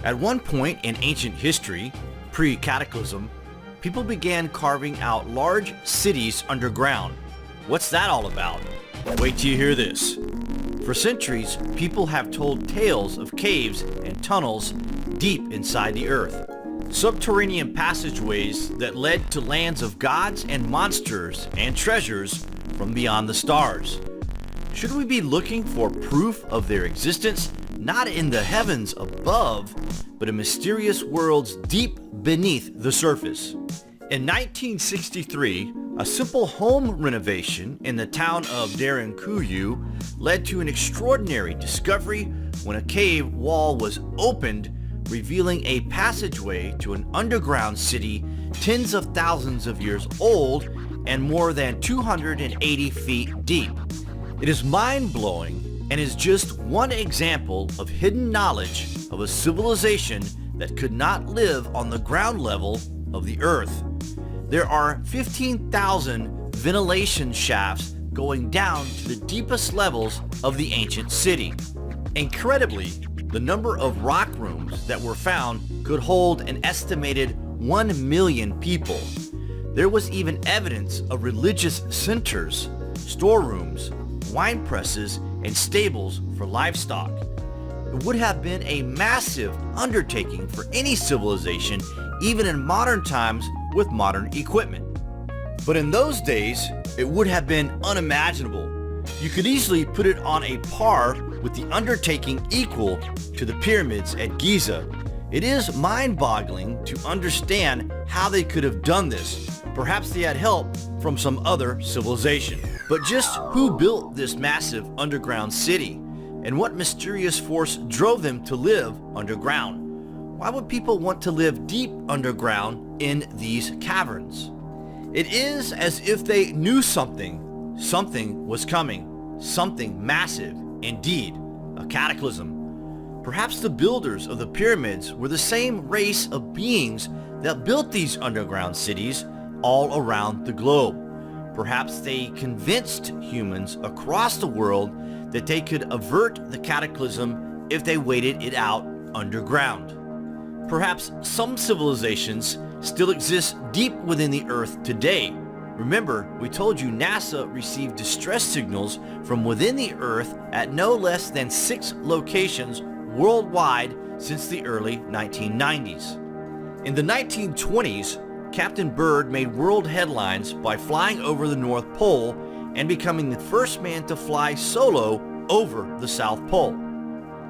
At one point in ancient history, pre-cataclysm, people began carving out large cities underground. What's that all about? Wait till you hear this. For centuries, people have told tales of caves and tunnels deep inside the earth. Subterranean passageways that led to lands of gods and monsters and treasures from beyond the stars. Should we be looking for proof of their existence, not in the heavens above, but in mysterious worlds deep beneath the surface? In 1963, a simple home renovation in the town of Derinkuyu led to an extraordinary discovery when a cave wall was opened, revealing a passageway to an underground city tens of thousands of years old and more than 280 feet deep. It is mind-blowing and is just one example of hidden knowledge of a civilization that could not live on the ground level of the earth. There are 15,000 ventilation shafts going down to the deepest levels of the ancient city. Incredibly, the number of rock rooms that were found could hold an estimated 1 million people. There was even evidence of religious centers, storerooms, wine presses, and stables for livestock. It would have been a massive undertaking for any civilization, even in modern times with modern equipment. But in those days, it would have been unimaginable. You could easily put it on a par with the undertaking equal to the pyramids at Giza. It is mind-boggling to understand how they could have done this. Perhaps they had help from some other civilization. But just who built this massive underground city? And what mysterious force drove them to live underground? Why would people want to live deep underground in these caverns? It is as if they knew something was coming, something massive, indeed, a cataclysm. Perhaps the builders of the pyramids were the same race of beings that built these underground cities all around the globe. Perhaps they convinced humans across the world that they could avert the cataclysm if they waited it out underground. Perhaps some civilizations still exist deep within the earth today. Remember, we told you NASA received distress signals from within the earth at no less than 6 locations worldwide since the early 1990s. In the 1920s, Captain Byrd made world headlines by flying over the North Pole and becoming the first man to fly solo over the South Pole.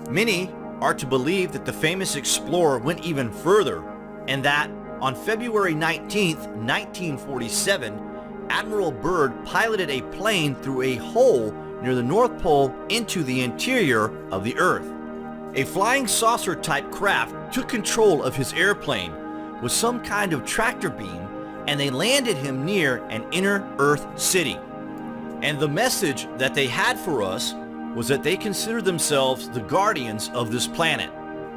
Many are to believe that the famous explorer went even further, and that on February 19, 1947, Admiral Byrd piloted a plane through a hole near the North Pole into the interior of the Earth. A flying saucer-type craft took control of his airplane with some kind of tractor beam, and they landed him near an inner Earth city. And the message that they had for us was that they considered themselves the guardians of this planet.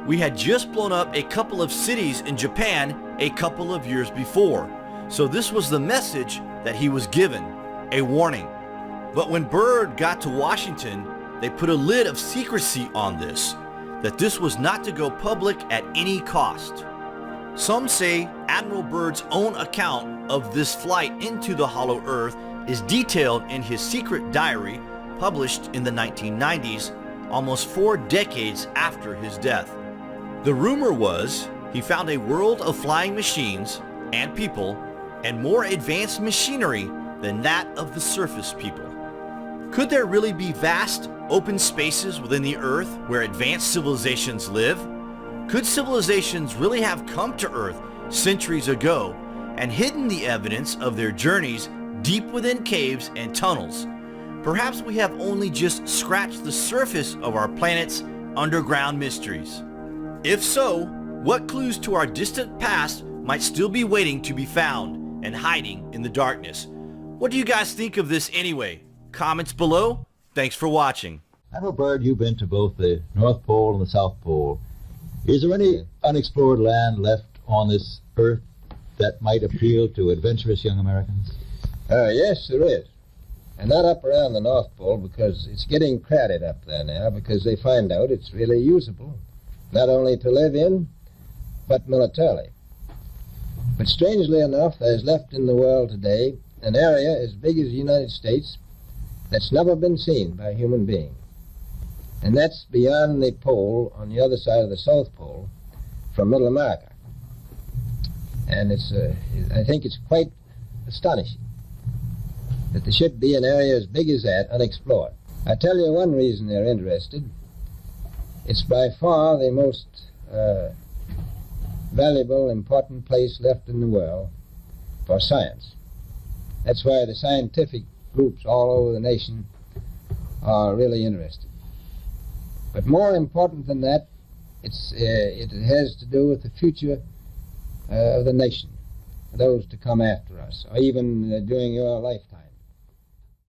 We had just blown up a couple of cities in Japan a couple of years before, so this was the message that he was given, a warning. But when Byrd got to Washington, they put a lid of secrecy on this, that this was not to go public at any cost. Some say Admiral Byrd's own account of this flight into the hollow earth is detailed in his secret diary published in the 1990s, almost 4 decades after his death. The rumor was he found a world of flying machines and people and more advanced machinery than that of the surface people. Could there really be vast open spaces within the earth where advanced civilizations live? Could civilizations really have come to Earth centuries ago and hidden the evidence of their journeys deep within caves and tunnels? Perhaps we have only just scratched the surface of our planet's underground mysteries. If so, what clues to our distant past might still be waiting to be found and hiding in the darkness? What do you guys think of this anyway? Comments below. Thanks for watching. Admiral Byrd, you've been to both the North Pole and the South Pole. Is there any unexplored land left on this earth that might appeal to adventurous young Americans? Yes, there is. And not up around the North Pole, because it's getting crowded up there now, because they find out it's really usable. not only to live in, but militarily. But strangely enough, there's left in the world today an area as big as the United States that's never been seen by a human being. And that's beyond the pole on the other side of the South Pole from Middle America. And I think it's quite astonishing that there should be an area as big as that unexplored. I tell you one reason they're interested. It's by far the most valuable, important place left in the world for science. That's why the scientific groups all over the nation are really interested. But more important than that, it has to do with the future of the nation, those to come after us, or even during your lifetime.